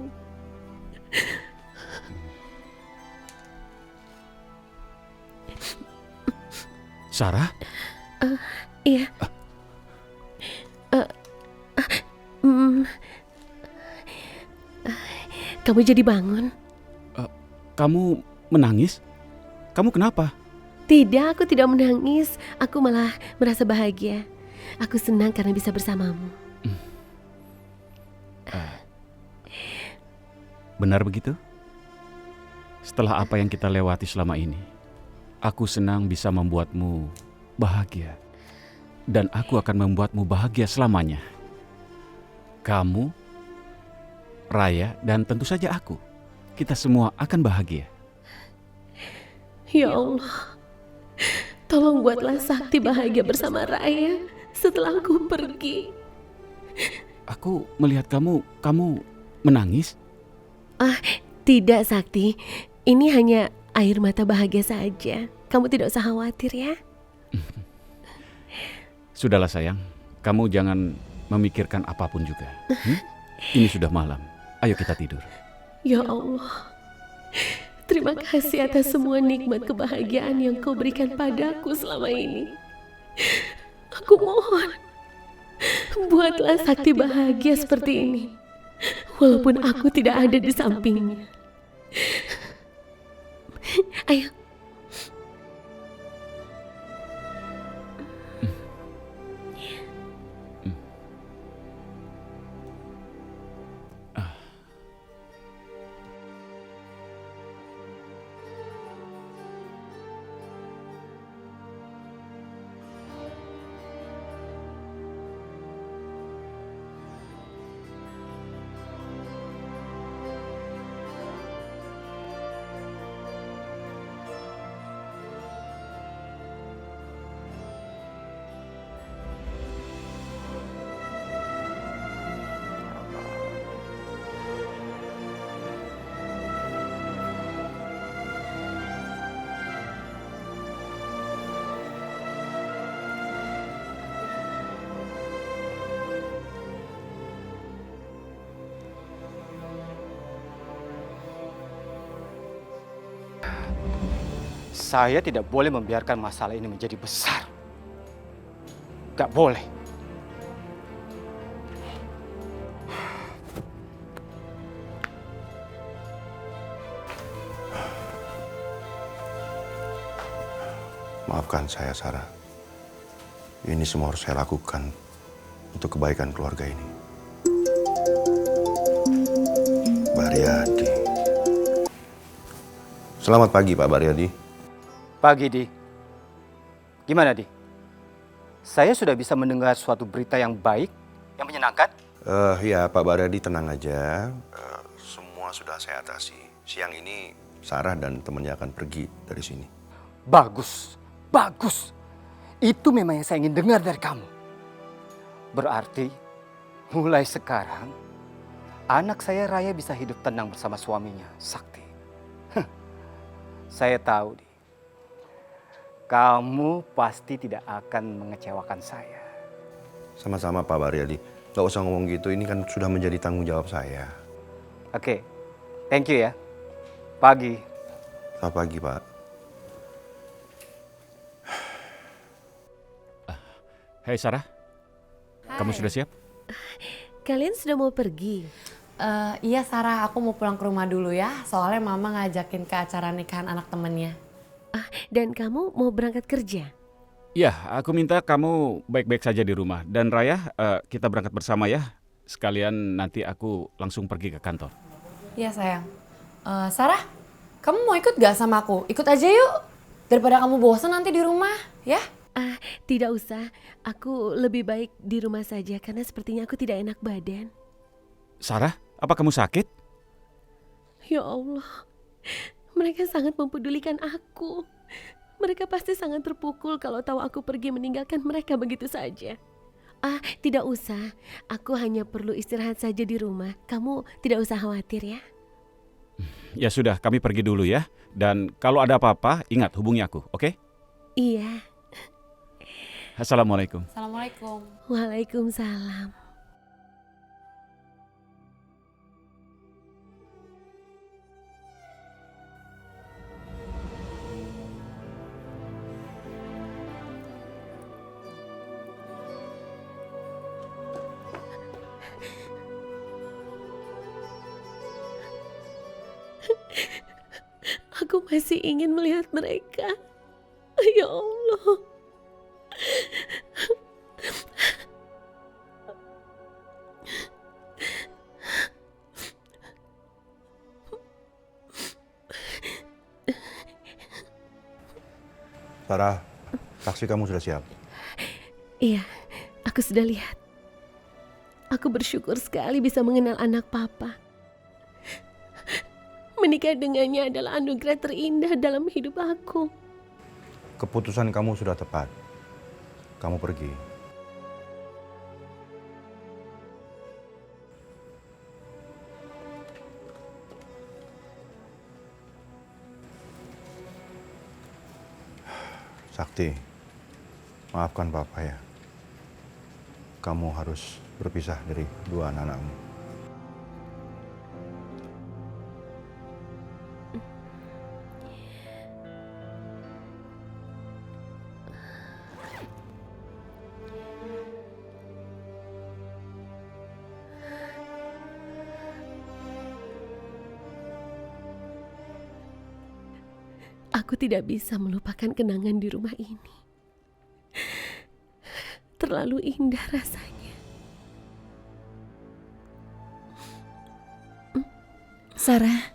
B: Sarah?
I: Iya. Kamu jadi bangun?
B: Kamu menangis? Kamu kenapa?
I: Tidak, aku tidak menangis. Aku malah merasa bahagia. Aku senang karena bisa bersamamu.
B: Benar begitu? Setelah apa yang kita lewati selama ini, aku senang bisa membuatmu bahagia. Dan aku akan membuatmu bahagia selamanya. Kamu, Raya, dan tentu saja aku. Kita semua akan bahagia.
I: Ya Allah, tolong buatlah Sakti bahagia bersama Raya setelah aku pergi.
B: Aku melihat kamu menangis.
I: Tidak Sakti, ini hanya air mata bahagia saja. Kamu tidak usah khawatir ya.
B: Sudahlah sayang, kamu jangan memikirkan apapun juga. Ini sudah malam, ayo kita tidur.
I: Ya Allah, terima kasih atas semua nikmat kebahagiaan yang kau berikan padaku selama ini. Aku mohon, buatlah Sakti bahagia seperti ini, walaupun aku tidak ada di sampingnya. Ayo.
H: Saya tidak boleh membiarkan masalah ini menjadi besar. Gak boleh.
O: Maafkan saya, Sarah. Ini semua harus saya lakukan untuk kebaikan keluarga ini. Baryadi. Selamat pagi, Pak Baryadi.
H: Pagi, Di. Gimana, Di? Saya sudah bisa mendengar suatu berita yang baik, yang menyenangkan.
O: Ya, Pak Baryadi tenang aja. Semua sudah saya atasi. Siang ini Sarah dan temannya akan pergi dari sini.
H: Bagus, bagus. Itu memang yang saya ingin dengar dari kamu. Berarti mulai sekarang anak saya Raya bisa hidup tenang bersama suaminya, Sakti. Saya tahu, Di. Kamu pasti tidak akan mengecewakan saya.
O: Sama-sama Pak Baryadi. Gak usah ngomong gitu, ini kan sudah menjadi tanggung jawab saya.
H: Oke, thank you ya. Pagi.
O: Selamat pagi, Pak.
B: Hai Sarah, kamu sudah siap?
I: Kalian sudah mau pergi?
F: Iya Sarah, aku mau pulang ke rumah dulu ya. Soalnya mama ngajakin ke acara nikahan anak temennya.
I: Dan kamu mau berangkat kerja?
B: Ya, aku minta kamu baik-baik saja di rumah. Dan Raya, kita berangkat bersama ya. Sekalian nanti aku langsung pergi ke kantor.
F: Iya sayang. Sarah, kamu mau ikut gak sama aku? Ikut aja yuk. Daripada kamu bosan nanti di rumah, ya?
I: Tidak usah. Aku lebih baik di rumah saja karena sepertinya aku tidak enak badan.
B: Sarah, apa kamu sakit?
I: Ya Allah, mereka sangat mempedulikan aku. Mereka pasti sangat terpukul kalau tahu aku pergi meninggalkan mereka begitu saja. Tidak usah. Aku hanya perlu istirahat saja di rumah. Kamu tidak usah khawatir ya.
B: Ya sudah, kami pergi dulu ya. Dan kalau ada apa-apa, ingat hubungi aku, oke?
I: Iya.
B: Assalamualaikum.
F: Assalamualaikum.
I: Waalaikumsalam. Aku masih ingin melihat mereka. Ya Allah.
O: Sarah, taksi kamu sudah siap?
I: Iya, aku sudah lihat. Aku bersyukur sekali bisa mengenal anak papa. Menikah dengannya adalah anugerah terindah dalam hidup aku.
O: Keputusan kamu sudah tepat. Kamu pergi. Sakti, maafkan Papa ya. Kamu harus berpisah dari dua anak-anakmu.
I: Aku tidak bisa melupakan kenangan di rumah ini. Terlalu indah rasanya.
J: Sarah,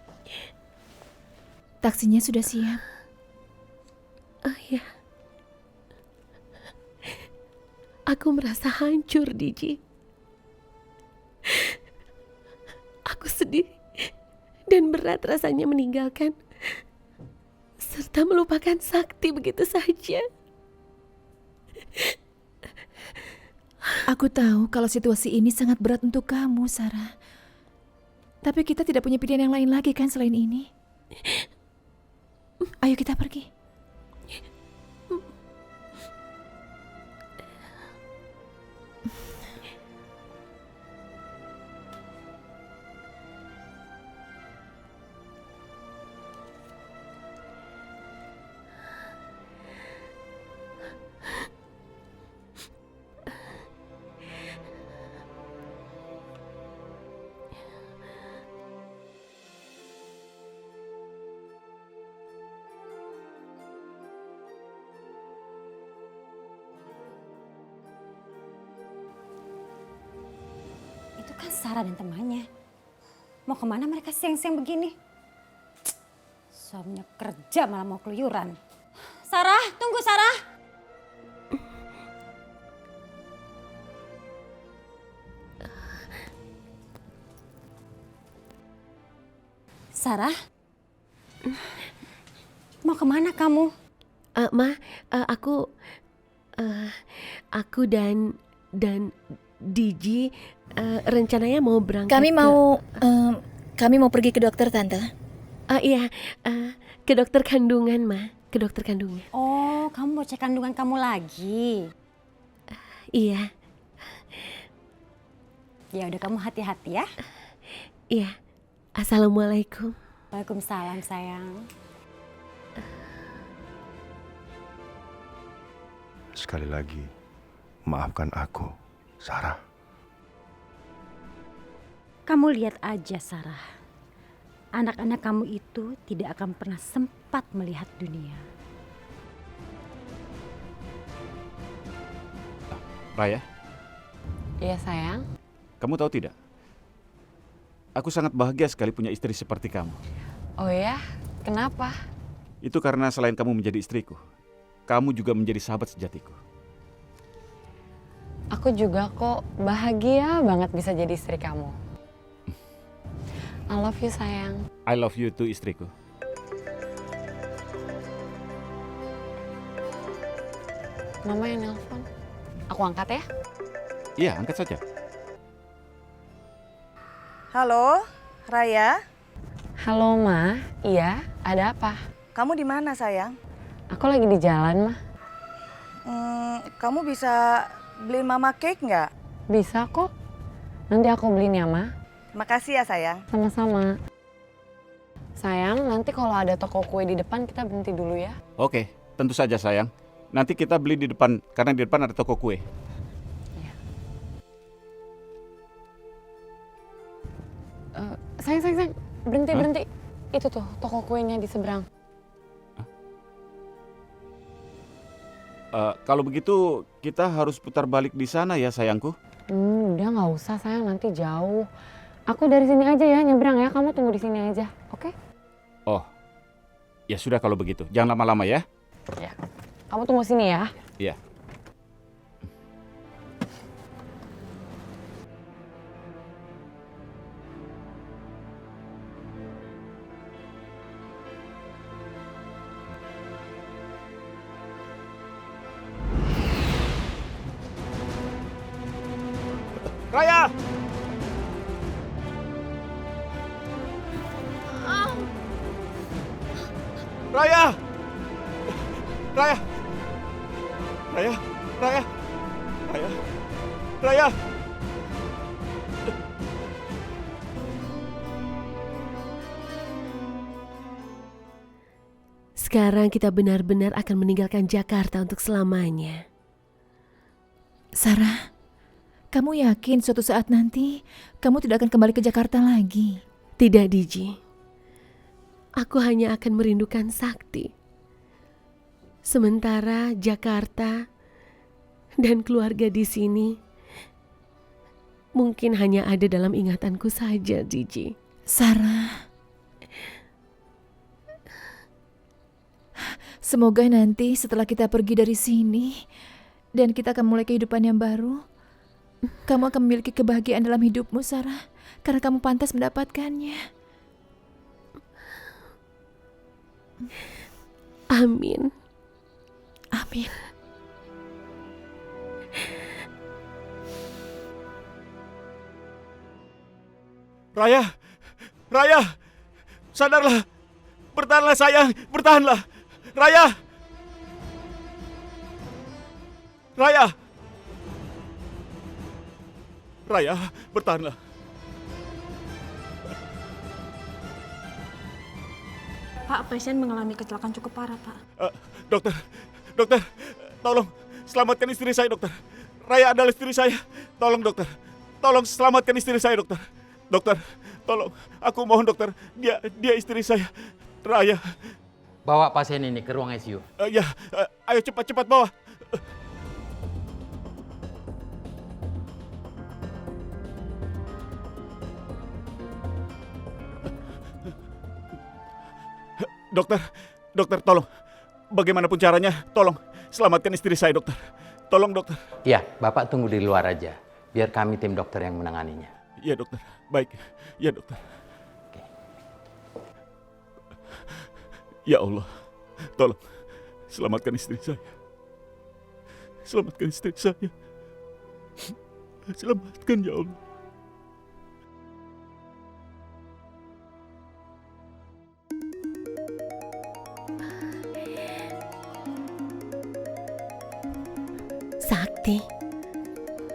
J: taksinya sudah siap.
I: Ya. Aku merasa hancur, Diji. Aku sedih dan berat rasanya meninggalkan serta melupakan Sakti begitu saja.
J: Aku tahu kalau situasi ini sangat berat untuk kamu, Sarah. Tapi kita tidak punya pilihan yang lain lagi kan selain ini. Ayo kita pergi.
N: Itu kan Sarah dan temannya. Mau kemana mereka siang-siang begini? Suaminya kerja malah mau keluyuran. Sarah, tunggu Sarah. Sarah? Mau kemana kamu?
I: Aku dan Diji rencananya mau berangkat.
J: Kami mau pergi ke dokter, Tante.
I: Iya, ke dokter kandungan, Ma. Ke dokter kandungan.
N: Oh, kamu mau cek kandungan kamu lagi?
I: Iya.
N: Ya udah, kamu hati-hati ya.
I: Iya. Assalamualaikum.
N: Waalaikumsalam, sayang.
O: Sekali lagi, maafkan aku, Sarah.
N: Kamu lihat aja, Sarah. Anak-anak kamu itu tidak akan pernah sempat melihat dunia.
B: Raya,
F: Iya sayang.
B: kamu tahu tidak? Aku sangat bahagia sekali punya istri seperti kamu.
F: Oh ya, kenapa?
B: Itu karena selain kamu menjadi istriku, kamu juga menjadi sahabat sejatiku.
F: Aku juga kok bahagia banget bisa jadi istri kamu. I love you sayang.
B: I love you too, istriku.
F: Mama yang nelpon. Aku angkat ya?
B: Iya, angkat saja.
G: Halo, Raya.
F: Halo Ma, iya ada apa?
G: Kamu di mana sayang?
F: Aku lagi di jalan Ma.
G: Kamu bisa beliin Mama cake nggak?
F: Bisa kok. Nanti aku beliin ya Ma.
G: Makasih ya sayang.
F: Sama-sama. Sayang, nanti kalau ada toko kue di depan kita berhenti dulu ya.
B: Oke, tentu saja sayang. Nanti kita beli di depan, karena di depan ada toko kue.
F: Sayang, berhenti. Itu tuh toko kuenya di seberang.
B: Kalau begitu kita harus putar balik di sana ya sayangku.
F: Udah nggak usah sayang, nanti jauh. Aku dari sini aja ya nyebrang ya, kamu tunggu di sini aja, oke?
B: Oh, ya sudah kalau begitu. Jangan lama-lama ya.
F: Ya, kamu tunggu sini ya.
B: Iya. Raya! Raya! Raya! Raya! Raya! Raya! Raya!
I: Sekarang kita benar-benar akan meninggalkan Jakarta untuk selamanya.
J: Sarah, kamu yakin suatu saat nanti kamu tidak akan kembali ke Jakarta lagi?
I: Tidak, Diji. Aku hanya akan merindukan Sakti. Sementara Jakarta dan keluarga di sini mungkin hanya ada dalam ingatanku saja, Diji.
J: Sarah, semoga nanti setelah kita pergi dari sini dan kita akan mulai kehidupan yang baru, kamu akan memiliki kebahagiaan dalam hidupmu, Sarah, karena kamu pantas mendapatkannya.
I: Amin.
J: Amin.
B: Raya! Raya! Sadarlah! Bertahanlah sayang! Bertahanlah! Raya! Raya! Raya, bertahanlah.
N: Pak, pasien mengalami kecelakaan cukup parah, Pak.
B: Dokter, tolong selamatkan istri saya, dokter. Raya adalah istri saya. Tolong, dokter. Tolong selamatkan istri saya, dokter. Dokter, tolong. Aku mohon, dokter. Dia istri saya. Raya.
Q: Bawa pasien ini ke ruang ICU.
B: Ayo cepat bawa. Dokter, tolong. Bagaimanapun caranya, tolong selamatkan istri saya, dokter. Tolong, dokter.
Q: Iya, Bapak tunggu di luar aja. Biar kami tim dokter yang menanganinya.
B: Iya, dokter. Baik. Iya, dokter.
Q: Oke.
B: Ya Allah, tolong. Selamatkan istri saya. Selamatkan istri saya. Selamatkan ya Allah.
I: Sakti.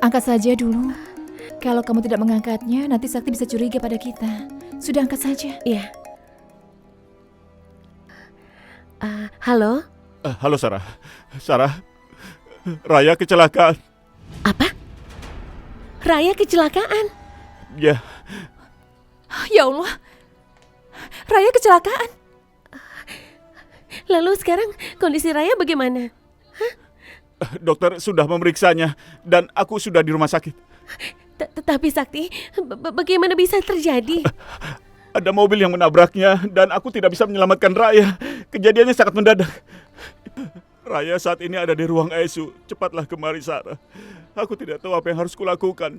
J: Angkat saja dulu. Kalau kamu tidak mengangkatnya, nanti Sakti bisa curiga pada kita. Sudah angkat saja.
I: Iya. Halo?
B: Halo Sarah. Sarah, Raya kecelakaan.
I: Apa? Raya kecelakaan?
B: Ya.
J: Ya Allah. Raya kecelakaan.
I: Lalu sekarang kondisi Raya bagaimana?
B: Dokter sudah memeriksanya dan aku sudah di rumah sakit.
I: Tapi Sakti, bagaimana bisa terjadi?
B: Ada mobil yang menabraknya dan aku tidak bisa menyelamatkan Raya. Kejadiannya sangat mendadak. Raya saat ini ada di ruang ICU. Cepatlah kemari, Sarah. Aku tidak tahu apa yang harus kulakukan.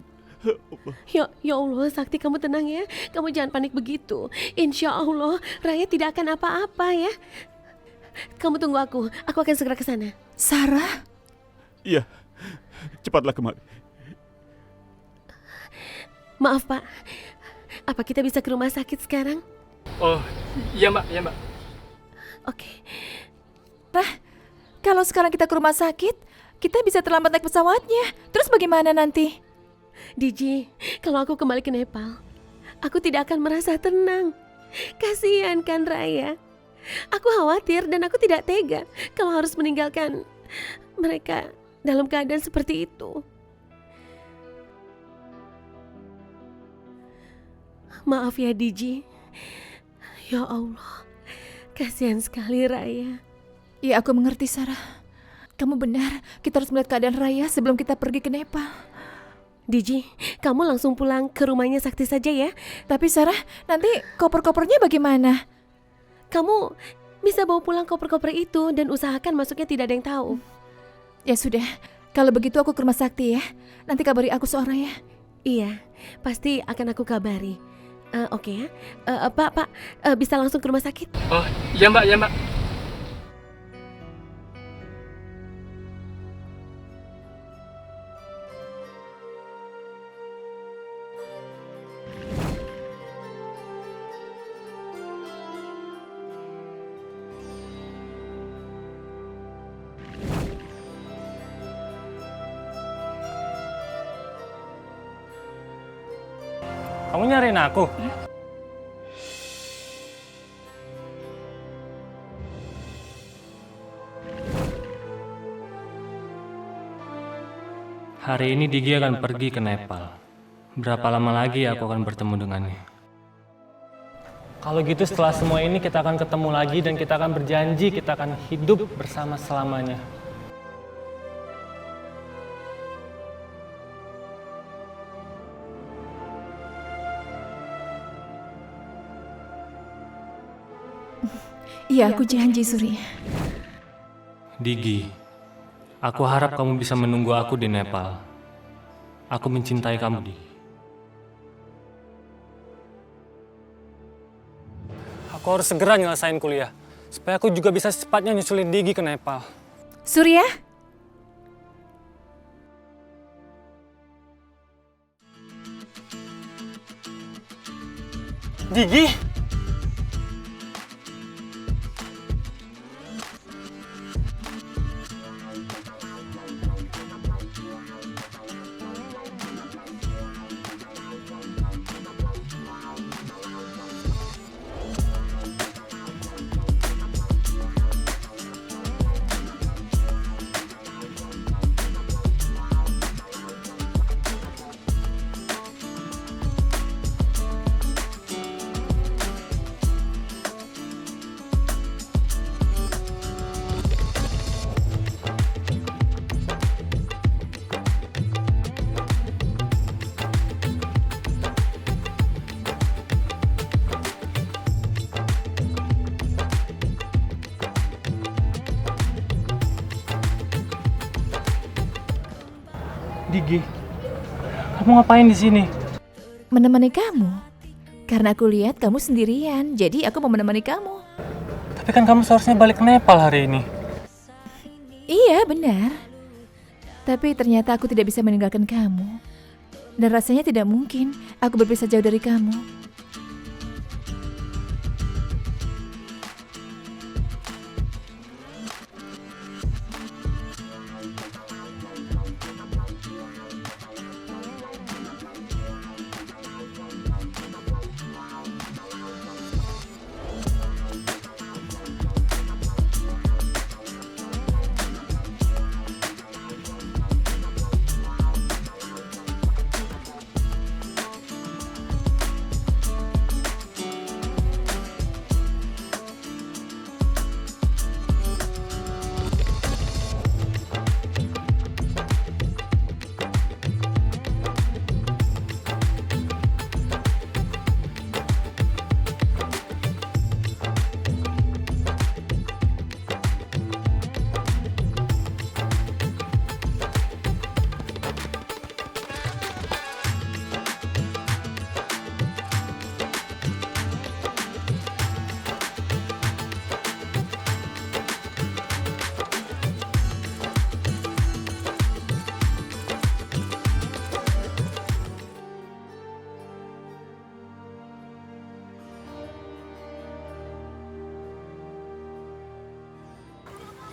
I: Ya Allah, Sakti, kamu tenang ya. Kamu jangan panik begitu. Insya Allah, Raya tidak akan apa-apa ya. Kamu tunggu aku akan segera ke sana.
J: Sarah?
B: Iya, cepatlah kemari.
I: Maaf Pak, apa kita bisa ke rumah sakit sekarang?
K: Oh, iya Mbak, iya Mbak.
I: Oke.
J: Kalau sekarang kita ke rumah sakit, kita bisa terlambat naik pesawatnya. Terus bagaimana nanti?
I: Diji, kalau aku kembali ke Nepal, aku tidak akan merasa tenang. Kasihan kan Raya. Aku khawatir dan aku tidak tega kalau harus meninggalkan mereka dalam keadaan seperti itu. Maaf ya Diji. Ya Allah, kasihan sekali Raya.
J: Ya aku mengerti Sarah. Kamu benar, kita harus melihat keadaan Raya sebelum kita pergi ke Nepal.
I: Diji, kamu langsung pulang ke rumahnya Sakti saja ya.
J: Tapi Sarah, nanti koper-kopernya bagaimana?
I: Kamu bisa bawa pulang koper-koper itu dan usahakan masuknya tidak ada yang tahu.
J: Ya sudah, kalau begitu aku ke rumah Sakti ya. Nanti kabari aku soal Raya.
I: Iya, pasti akan aku kabari. Oke ya. Pak, bisa langsung ke rumah sakit?
K: Oh, iya Mbak, iya Mbak.
P: Kamu nyariin aku? Hari ini Digi akan pergi ke Nepal. Berapa lama lagi aku akan bertemu dengannya? Kalau gitu setelah semua ini kita akan ketemu lagi dan kita akan berjanji kita akan hidup bersama selamanya.
J: Iya, aku janji Surya.
P: Digi, aku harap kamu bisa menunggu aku di Nepal. Aku mencintai kamu, Digi. Aku harus segera nyelesain kuliah, supaya aku juga bisa secepatnya nyusulin Digi ke Nepal.
J: Surya?
P: Digi? Digi, kamu ngapain di sini?
J: Menemani kamu. Karena aku lihat kamu sendirian, jadi aku mau menemani kamu.
P: Tapi kan kamu seharusnya balik ke Nepal hari ini.
J: Iya, benar. Tapi ternyata aku tidak bisa meninggalkan kamu. Dan rasanya tidak mungkin aku berpisah jauh dari kamu.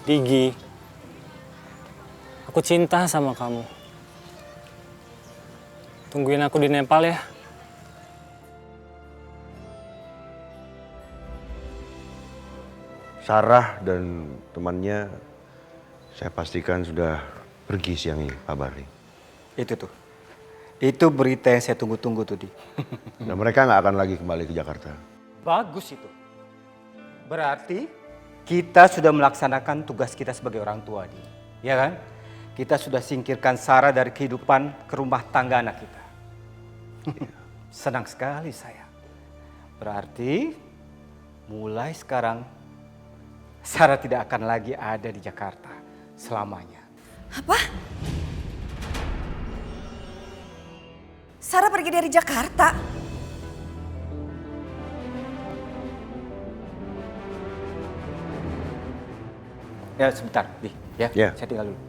P: Digi, aku cinta sama kamu. Tungguin aku di Nepal ya.
O: Sarah dan temannya saya pastikan sudah pergi siang ini, Pak Barli.
H: Itu tuh. Itu berita yang saya tunggu-tunggu tuh, Di.
O: Dan mereka nggak akan lagi kembali ke Jakarta.
H: Bagus itu. Berarti kita sudah melaksanakan tugas kita sebagai orang tua, Di. Ya kan? Kita sudah singkirkan Sarah dari kehidupan ke rumah tangga anak kita. Senang sekali saya. Berarti mulai sekarang Sarah tidak akan lagi ada di Jakarta selamanya.
N: Apa? Sarah pergi dari Jakarta?
H: Ya sebentar, Di. Ya,
O: Ya.
H: saya tinggal dulu.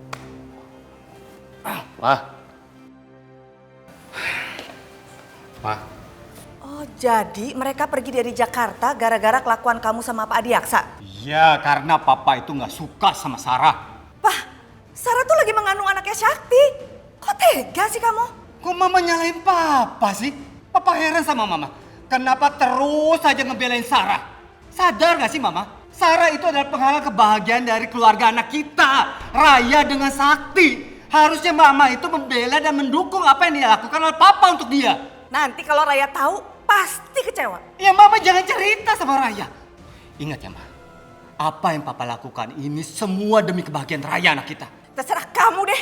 O: Ma.
N: Oh, jadi mereka pergi dari Jakarta gara-gara kelakuan kamu sama Pak Adiaksa?
H: Ya, karena papa itu nggak suka sama Sarah.
N: Sarah tuh lagi mengandung anaknya Sakti. Kok tega sih kamu?
H: Kok mama nyalain papa sih? Papa heran sama mama. Kenapa terus saja ngebelain Sarah? Sadar gak sih mama? Sarah itu adalah penghalang kebahagiaan dari keluarga anak kita. Raya dengan Sakti. Harusnya mama itu membela dan mendukung apa yang dia lakukan oleh papa untuk dia.
N: Nanti kalau Raya tahu, pasti kecewa.
H: Ya mama jangan cerita sama Raya. Ingat ya ma, apa yang papa lakukan ini semua demi kebahagiaan Raya anak kita.
N: Terserah kamu deh.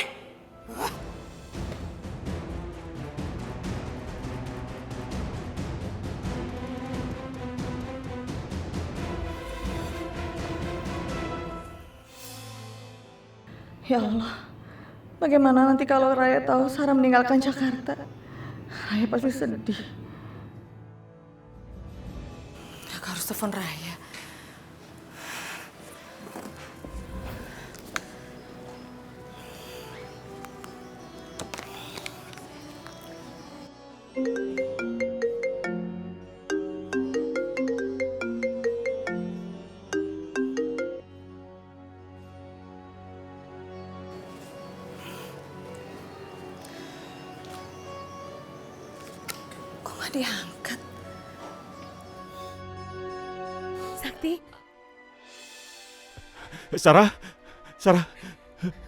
M: Ya Allah, bagaimana nanti kalau Raya tahu Sarah meninggalkan Jakarta? Raya pasti sedih.
N: Aku harus telepon Raya. Diangkat.
I: Sakti,
B: Sarah,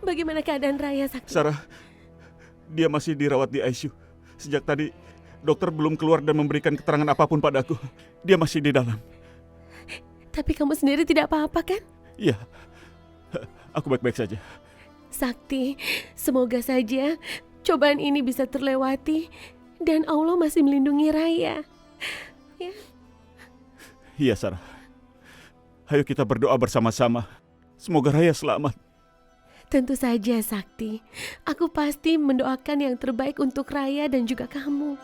I: bagaimana keadaan Raya, Sakti?
B: Sarah, dia masih dirawat di ICU. Sejak tadi dokter belum keluar dan memberikan keterangan apapun padaku. Dia masih di dalam.
I: Tapi kamu sendiri tidak apa-apa kan?
B: Iya, aku baik-baik saja.
I: Sakti, semoga saja cobaan ini bisa terlewati dan Allah masih melindungi Raya. Ya.
B: Iya, Sarah. Ayo kita berdoa bersama-sama. Semoga Raya selamat.
I: Tentu saja, Sakti. Aku pasti mendoakan yang terbaik untuk Raya dan juga kamu.